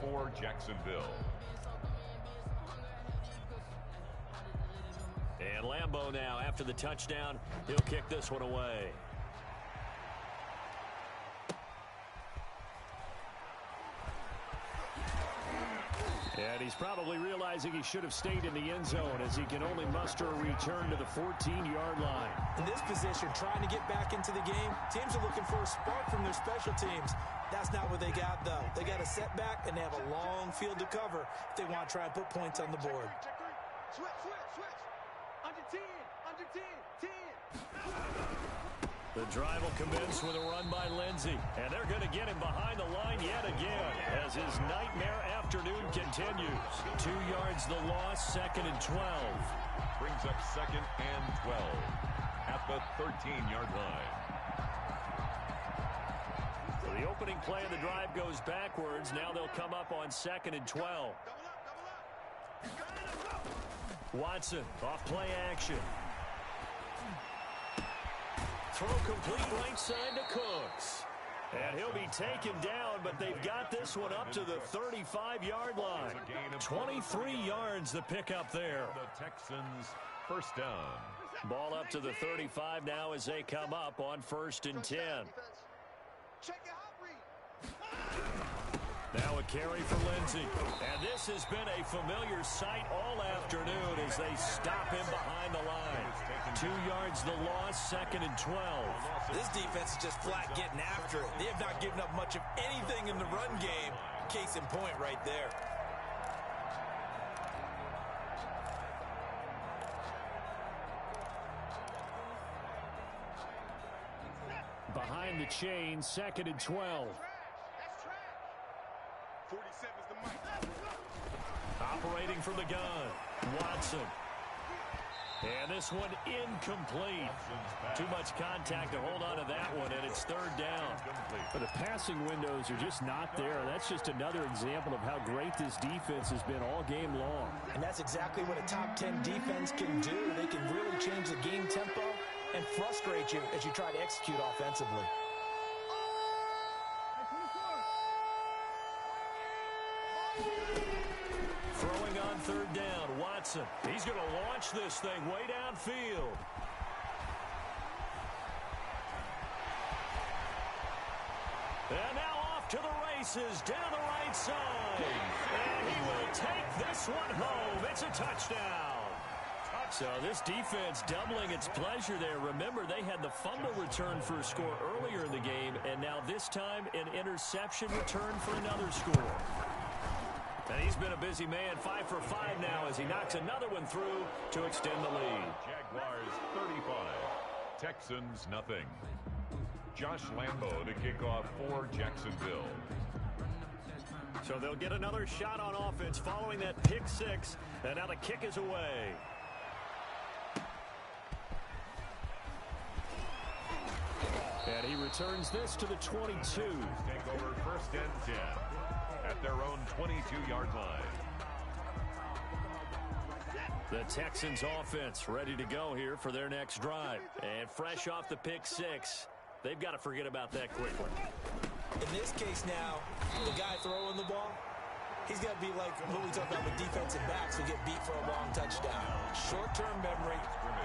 for Jacksonville. And Lambeau now, after the touchdown, he'll kick this one away. And he's probably realizing he should have stayed in the end zone as he can only muster a return to the 14-yard line. In this position, trying to get back into the game, teams are looking for a spark from their special teams. That's not what they got, though. They got a setback, and they have a long field to cover if they want to try and put points on the board. Switch. Under 10, under 10, 10. The drive will commence with a run by Lindsey. And they're going to get him behind the line yet again as his nightmare afternoon continues. 2 yards the loss, 2nd and 12. Brings up 2nd and 12 at the 13-yard line. So the opening play of the drive goes backwards. Now they'll come up on 2nd and 12. Watson off play action. Throw complete right side to Cooks. And he'll be taken down, but they've got this one up to the 35-yard line. 23 yards the pickup there. The Texans first down. Ball up to the 35 now as they come up on 1st and 10. Now a carry for Lindsey. And this has been a familiar sight all afternoon as they stop him behind the line. 2 yards the loss, 2nd and 12. This defense is just flat getting after it. They have not given up much of anything in the run game. Case in point right there. Behind the chain, 2nd and 12. Operating from the gun, Watson. And this one incomplete. Too much contact to hold on to that one, and it's 3rd down. But the passing windows are just not there. That's just another example of how great this defense has been all game long. And that's exactly what a top 10 defense can do. They can really change the game tempo and frustrate you as you try to execute offensively. Throwing on 3rd down, Watson. He's going to launch this thing way downfield. And now off to the races down the right side. And he will take this one home. It's a touchdown. So this defense doubling its pleasure there. Remember, they had the fumble return for a score earlier in the game, and now this time an interception return for another score. And he's been a busy man, 5 for 5 now as he knocks another one through to extend the lead. Jaguars 35, Texans nothing. Josh Lambeau to kick off for Jacksonville. So they'll get another shot on offense following that pick 6, and now the kick is away. And he returns this to the 22. Take over 1st and 10 at their own 22-yard line. The Texans offense ready to go here for their next drive. And fresh off the pick 6, they've got to forget about that quickly. In this case now, the guy throwing the ball, he's got to be like what we talk about with defensive backs who get beat for a long touchdown. Short-term memory,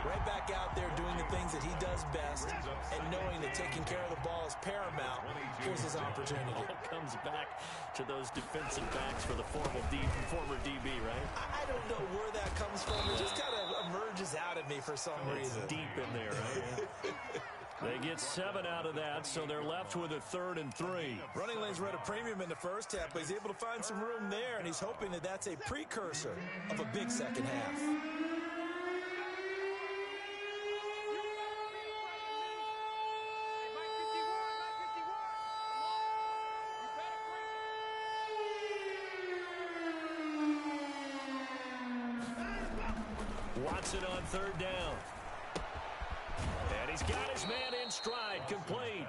right back out there doing the things that he does best, and knowing that taking care of the ball is paramount. Here's his opportunity. It all comes back to those defensive backs for the former DB, right? I don't know where that comes from. It just kind of emerges out of me for some reason. Deep in there, right? They get 7 out of that, so they're left with a 3rd and 3. Running lanes were at a premium in the first half, but he's able to find some room there, and he's hoping that that's a precursor of a big second half. Watson on 3rd down. And he's got his man in stride, complete.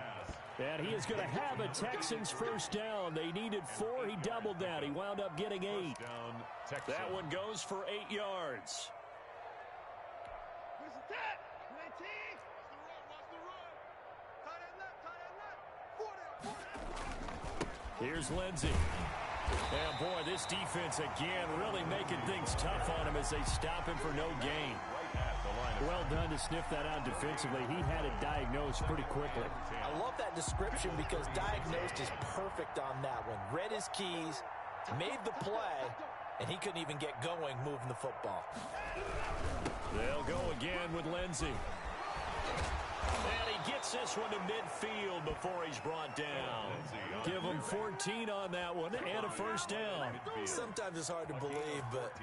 And he is going to have a Texans first down. They needed 4. He doubled that. He wound up getting 8. That one goes for 8 yards. Here's Lindsey. And boy, this defense again really making things tough on him as they stop him for no gain. Well done to sniff that out defensively. He had it diagnosed pretty quickly. I love that description because diagnosed is perfect on that one. Read his keys, made the play, and he couldn't even get going moving the football. They'll go again with Lindsey. And he gets this one to midfield before he's brought down. Give him 14 on that one and a first down. Sometimes it's hard to believe, but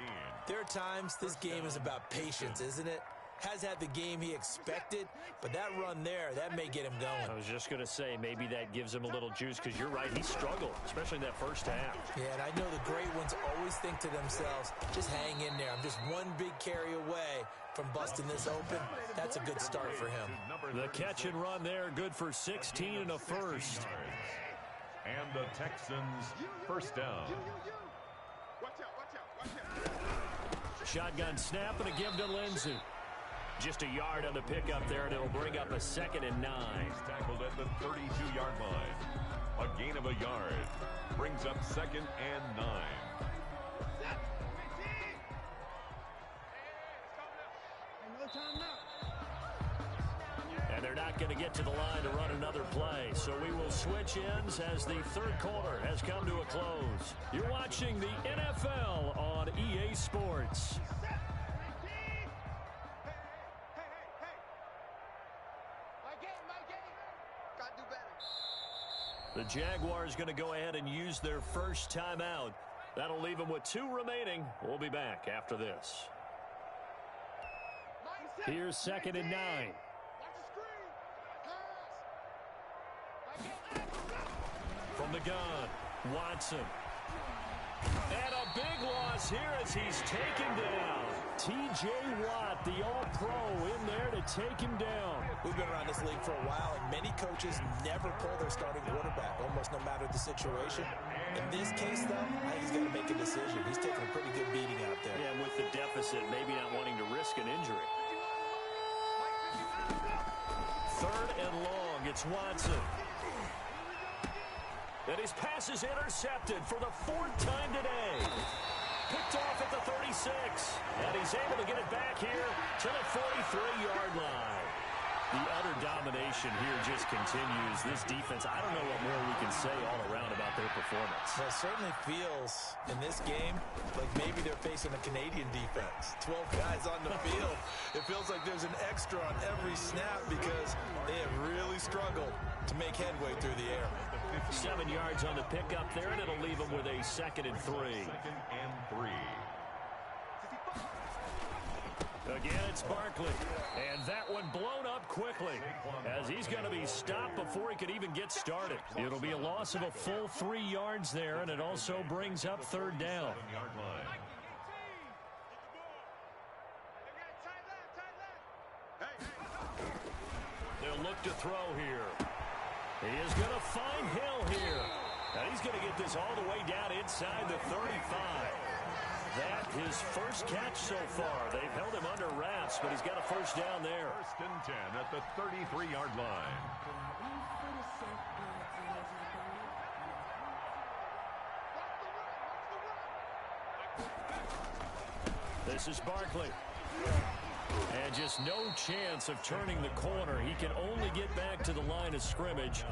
there are times this game is about patience, isn't it? Has had the game he expected, but that run there, that may get him going. I was just going to say, maybe that gives him a little juice because you're right, he struggled, especially in that first half. Yeah, and I know the great ones always think to themselves, just hang in there. I'm just one big carry away from busting this open. That's a good start for him. The catch and run there, good for 16 and a first. And the Texans first down. Shotgun snap and a give to Lindsey. Just a yard on the pickup there, and it'll bring up a 2nd and 9. He's tackled at the 32-yard line. A gain of a yard. Brings up 2nd and 9. And they're not going to get to the line to run another play. So we will switch ends as the third quarter has come to a close. You're watching the NFL on EA Sports. The Jaguars going to go ahead and use their first timeout. That'll leave them with 2 remaining. We'll be back after this. Here's 2nd and 9. From the gun, Watson. And a big loss here as he's taken down. T.J. Watt, the All-Pro, in there to take him down. We've been around this league for a while, and many coaches never pull their starting quarterback, almost no matter the situation. In this case, though, I think he's got to make a decision. He's taking a pretty good beating out there. Yeah, and with the deficit, maybe not wanting to risk an injury. 3rd and long, it's Watson. And his pass is intercepted for the 4th time today. Picked off at the 36. And he's able to get it back here to the 43-yard line. The utter domination here just continues. This defense, I don't know what more we can say all around about their performance. Well, it certainly feels in this game like maybe they're facing a Canadian defense. 12 guys on the field. It feels like there's an extra on every snap because they have really struggled to make headway through the air. 7 yards on the pickup there, and it'll leave them with a 2nd and 3. 2nd and 3. Again, it's Barkley. And that one blown up quickly as he's going to be stopped before he could even get started. It'll be a loss of a full 3 yards there, and it also brings up 3rd down. They'll look to throw here. He is going to find Hill here. And he's going to get this all the way down inside the 35. That his first catch so far. They've held him under wraps, but he's got a first down there. 1st and 10 at the 33-yard line. This is Barkley. And just no chance of turning the corner. He can only get back to the line of scrimmage.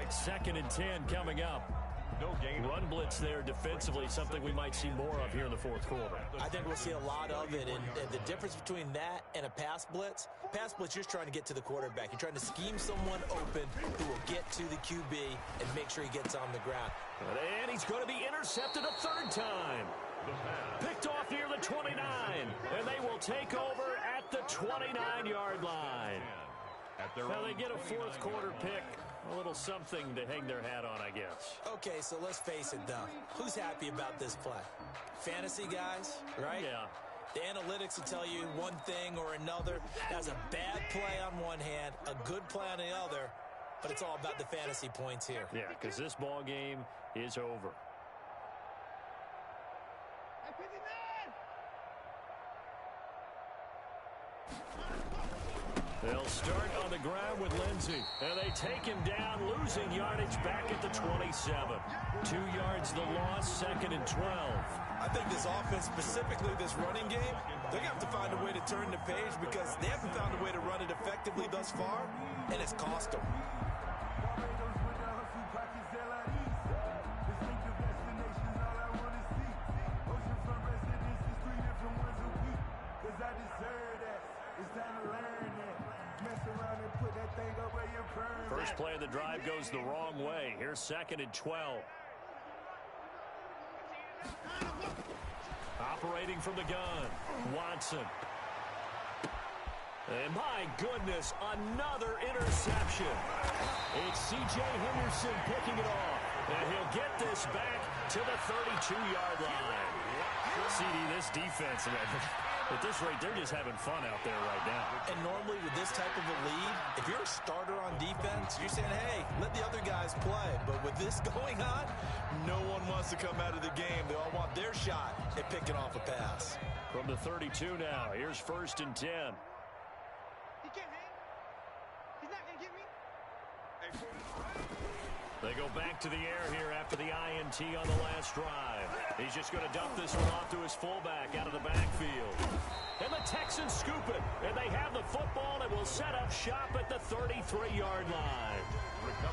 2nd and 10 coming up. No gain. Run blitz there defensively, something we might see more of here in the 4th quarter. I think we'll see a lot of it, and the difference between that and a pass blitz, you're just trying to get to the quarterback. You're trying to scheme someone open who will get to the QB and make sure he gets on the ground. And he's going to be intercepted a 3rd time. Picked off near the 29, and they will take over at the 29-yard line. Now they get a 4th quarter pick. A little something to hang their hat on, I guess. Okay, so let's face it, though. Who's happy about this play? Fantasy guys, right? Yeah. The analytics will tell you one thing or another. That's a bad play on one hand, a good play on the other, but it's all about the fantasy points here. Yeah, because this ball game is over. They'll start on the ground with Lindsey. And they take him down, losing yardage back at the 27. 2 yards the loss, 2nd and 12. I think this offense, specifically this running game, they're going to have to find a way to turn the page because they haven't found a way to run it effectively thus far, and it's cost them. First play of the drive goes the wrong way. Here's 2nd and 12. Operating from the gun, Watson. And my goodness, another interception. It's C.J. Henderson picking it off. And he'll get this back to the 32-yard line. CD, this defense, at this rate, they're just having fun out there right now. And normally with this type of a lead, if you're a starter on defense, you're saying, hey, let the other guys play. But with this going on, no one wants to come out of the game. They all want their shot at picking off a pass. From the 32 now, here's 1st and 10. He can't hang. He's not going to get me. They go back to the air here after the INT on the last drive. He's just going to dump this one off to his fullback out of the backfield. And the Texans scoop it. And they have the football and will set up shop at the 33-yard line.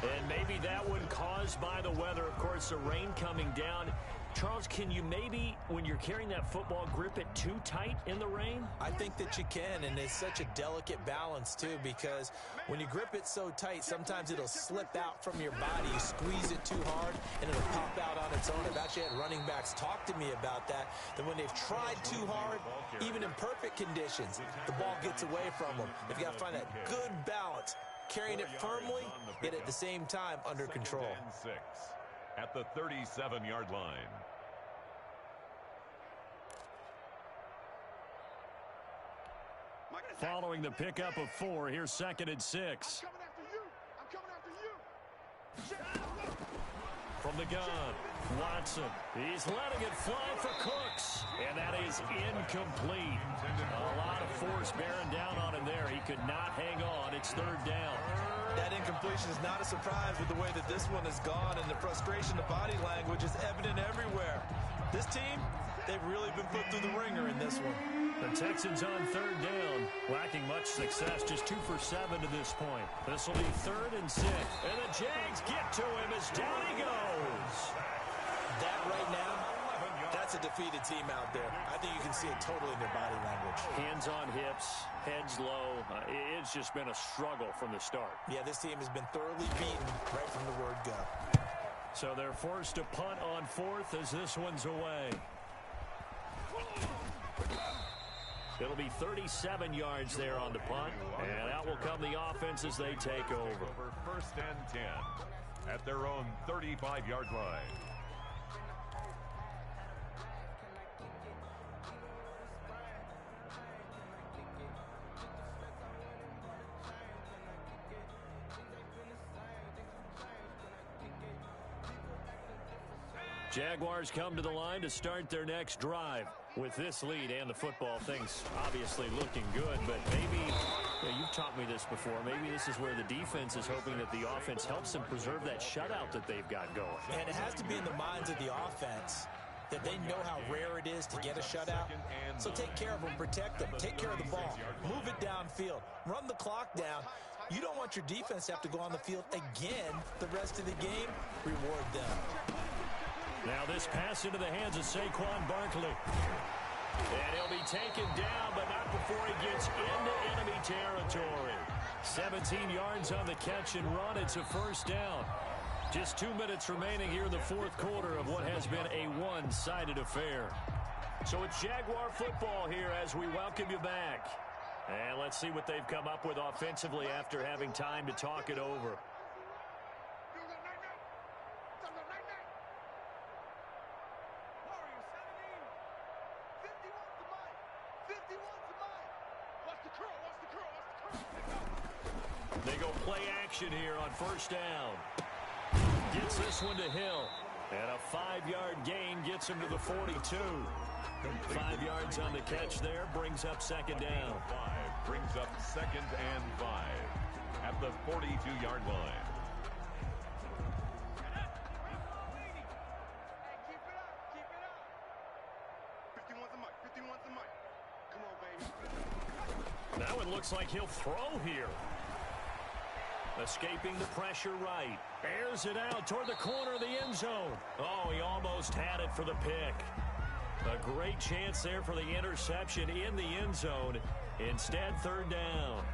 And maybe that one caused by the weather. Of course, the rain coming down. Charles, can you maybe, when you're carrying that football, grip it too tight in the rain? I think that you can, and it's such a delicate balance, too, because when you grip it so tight, sometimes it'll slip out from your body. You squeeze it too hard, and it'll pop out on its own. I've actually had running backs talk to me about that when they've tried too hard, even in perfect conditions, the ball gets away from them. They've got to find that good balance, carrying it firmly, yet at the same time under control. At the 37-yard line. Following the pickup of 4, here's 2nd and 6. I'm coming after you. From the gun, Watson. He's letting it fly for Cooks. And that is incomplete. A lot of force bearing down on him there. He could not hang on. It's 3rd down. That incompletion is not a surprise with the way that this one has gone, and the frustration, the body language is evident everywhere. This team, they've really been put through the ringer in this one. The Texans on 3rd down, lacking much success, just 2 for 7 to this point. This will be 3rd and 6. And the Jags get to him as down he goes. That right now, that's a defeated team out there. I think you can see it totally in their body language. Hands on hips, heads low. It's just been a struggle from the start. Yeah, this team has been thoroughly beaten right from the word go. So they're forced to punt on 4th as this one's away. It'll be 37 yards there on the punt, and out will come the offense as they take over. 1st and 10 at their own 35-yard line. Jaguars come to the line to start their next drive. With this lead and the football, things obviously looking good, but maybe, you've taught me this before, maybe this is where the defense is hoping that the offense helps them preserve that shutout that they've got going. And it has to be in the minds of the offense that they know how rare it is to get a shutout. So take care of them, protect them, take care of the ball, move it downfield, run the clock down. You don't want your defense to have to go on the field again the rest of the game. Reward them. Now this pass into the hands of Saquon Barkley. And he'll be taken down, but not before he gets into enemy territory. 17 yards on the catch and run. It's a 1st down. Just 2 minutes remaining here in the 4th quarter of what has been a one-sided affair. So it's Jaguar football here as we welcome you back. And let's see what they've come up with offensively after having time to talk it over. They go play action here on 1st down. Gets this one to Hill. And a 5-yard gain gets him to the 42. 5 yards on the catch there, brings up second down. 5 brings up 2nd and 5 at the 42-yard line. Now it looks like he'll throw here. Escaping the pressure right. Airs it out toward the corner of the end zone. Oh, he almost had it for the pick. A great chance there for the interception in the end zone. Instead, third down.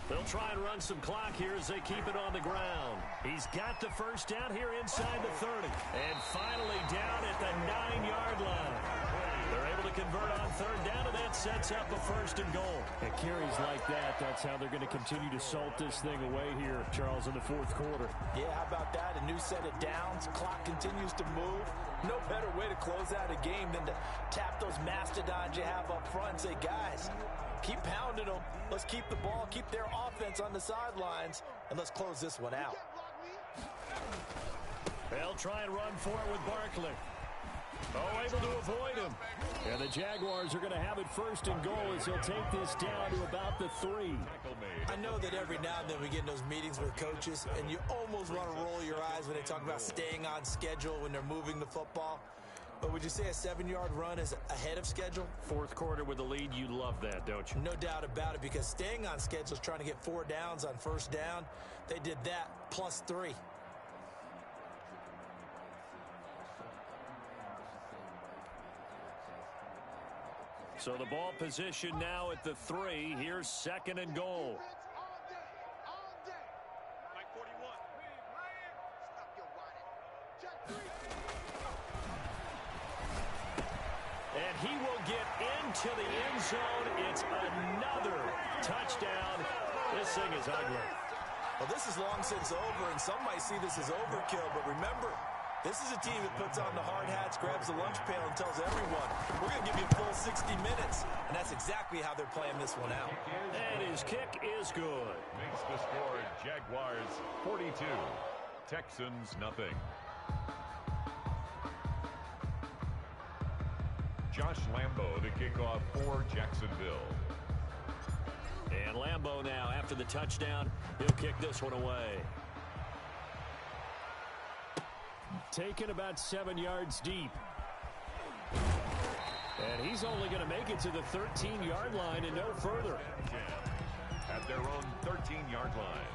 They'll try and run some clock here as they keep it on the ground. He's got the first down here inside the 30. And finally down at the 9-yard line. They're able to convert on third down, and that sets up a 1st and goal. At carries like that, that's how they're going to continue to salt this thing away here, Charles, in the 4th quarter. Yeah, how about that? A new set of downs. Clock continues to move. No better way to close out a game than to tap those mastodons you have up front and say, guys, keep pounding them. Let's keep the ball, keep their offense on the sidelines, and let's close this one out. They'll try and run for it with Barkley. Oh, able to avoid him. And the Jaguars are going to have it 1st and goal as they'll take this down to about the 3. I know that every now and then we get in those meetings with coaches, and you almost want to roll your eyes when they talk about staying on schedule when they're moving the football. But would you say a 7-yard run is ahead of schedule? 4th quarter with the lead, you love that, don't you? No doubt about it, because staying on schedule is trying to get 4 downs on first down. They did that plus 3. So the ball position now at the 3. Here's 2nd and goal. And he will get into the end zone. It's another touchdown. This thing is ugly. Well, this is long since over, and some might see this as overkill, but remember, this is a team that puts on the hard hats, grabs the lunch pail, and tells everyone, we're going to give you a full 60 minutes. And that's exactly how they're playing this one out. And his kick is good. Makes the score Jaguars 42, Texans nothing. Josh Lambo to kick off for Jacksonville. And Lambo now, after the touchdown, he'll kick this one away. Taken about 7 yards deep. And he's only going to make it to the 13-yard line and no further. At their own 13-yard line.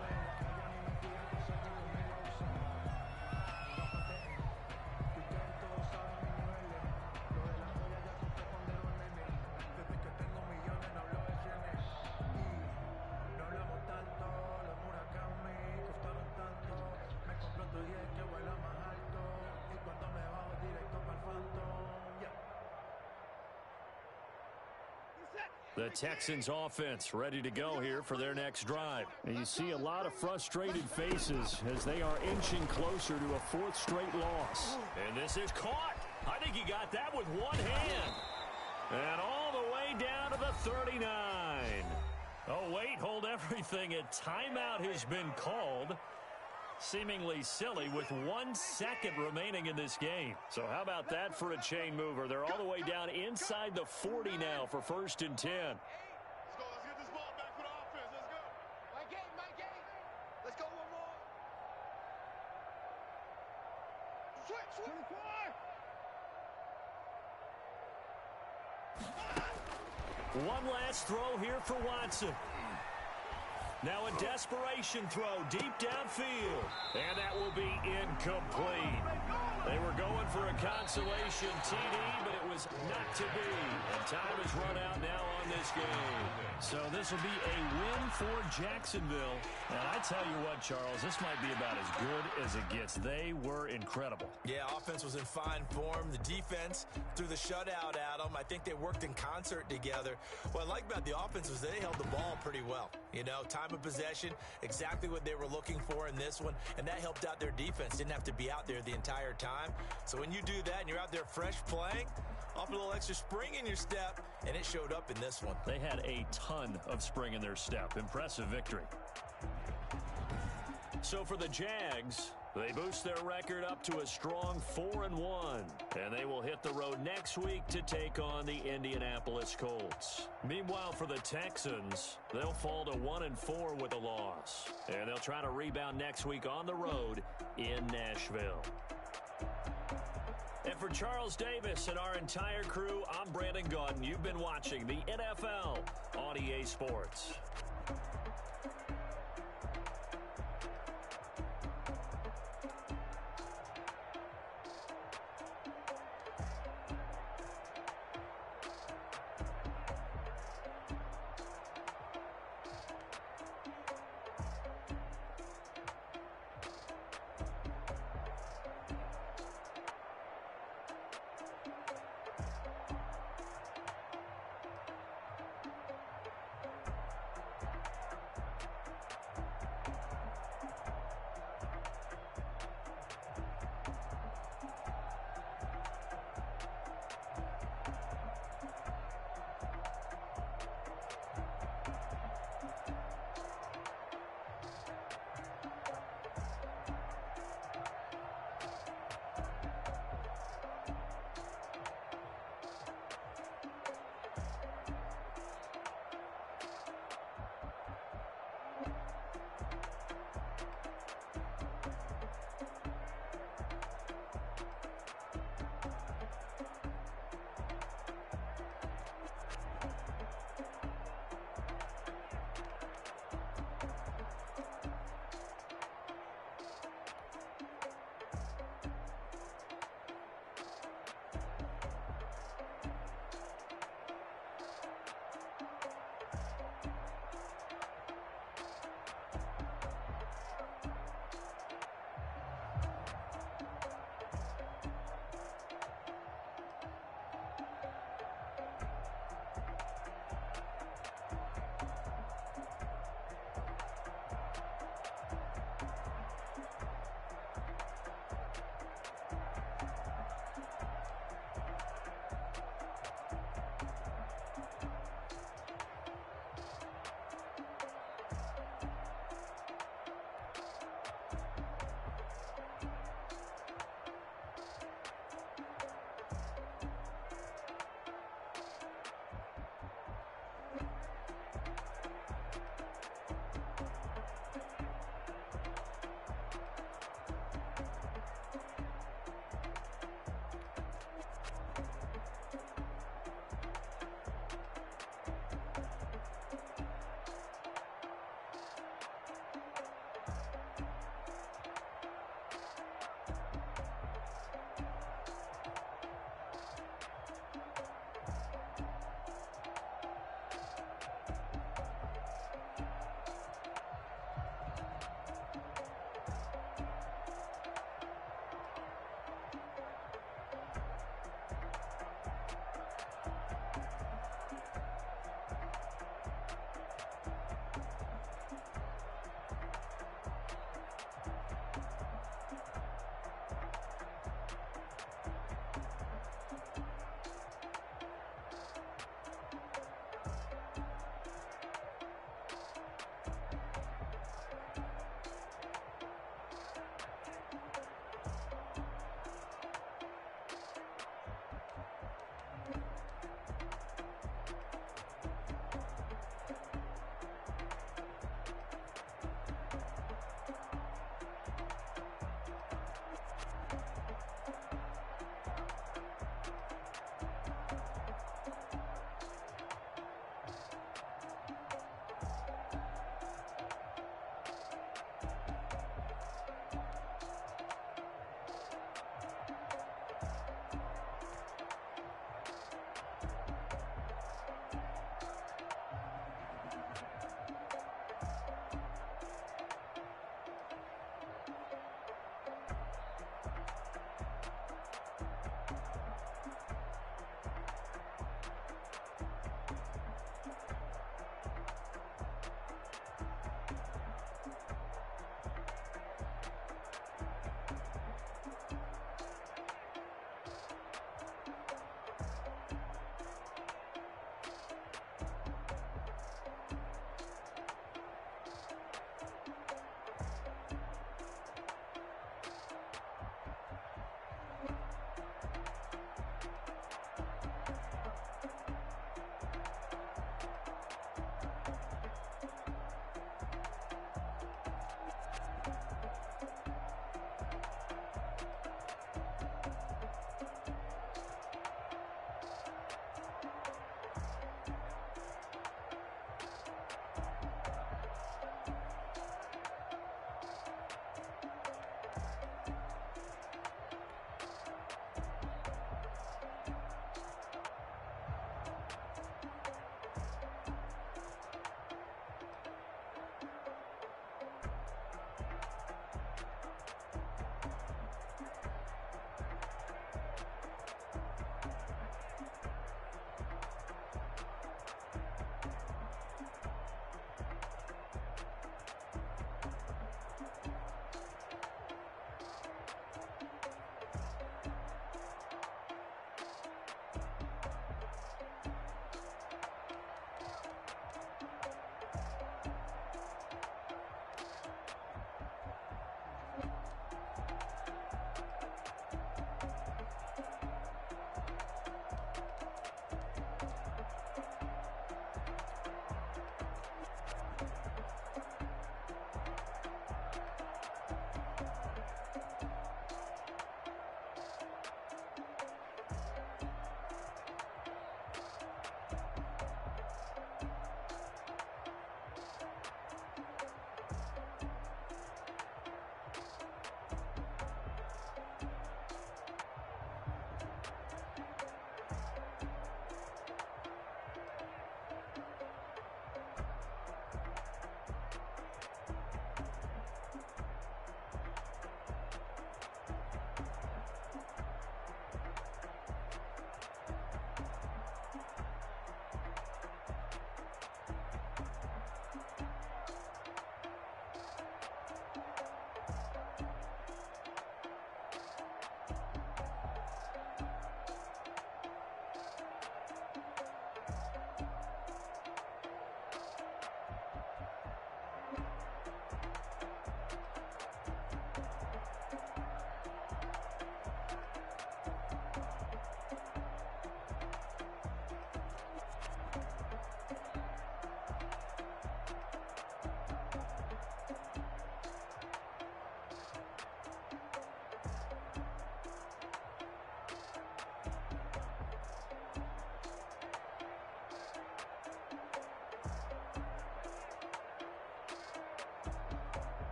The Texans offense ready to go here for their next drive. And you see a lot of frustrated faces as they are inching closer to a 4th straight loss. And this is caught. I think he got that with one hand. And all the way down to the 39. Oh, wait, hold everything. A timeout has been called. Seemingly silly with 1 second remaining in this game. So how about that for a chain mover? They're all the way down inside the 40 now for 1st and 10. Let's go. Let's get this ball back for the offense. Let's go. My game. Let's go one more. Switch. 24. One last throw here for Watson. Now a desperation throw deep downfield. And that will be incomplete. They were going for a consolation TD, but it was not to be. And time has run out now on this game. So this will be a win for Jacksonville. And I tell you what, Charles, this might be about as good as it gets. They were incredible. Yeah, offense was in fine form. The defense threw the shutout at them. I think they worked in concert together. What I like about the offense was they held the ball pretty well. You know, time of possession, exactly what they were looking for in this one, and that helped out their defense. Didn't have to be out there the entire time. So when you do that and you're out there fresh playing, Offer a little extra spring in your step, and it showed up in this one. They had a ton of spring in their step. Impressive victory. So for the Jags, they boost their record up to a strong 4-1, and they will hit the road next week to take on the Indianapolis Colts. Meanwhile, for the Texans, they'll fall to 1-4 with a loss, and they'll try to rebound next week on the road in Nashville. And for Charles Davis and our entire crew, I'm Brandon Gaudin. You've been watching the NFL on EA Sports.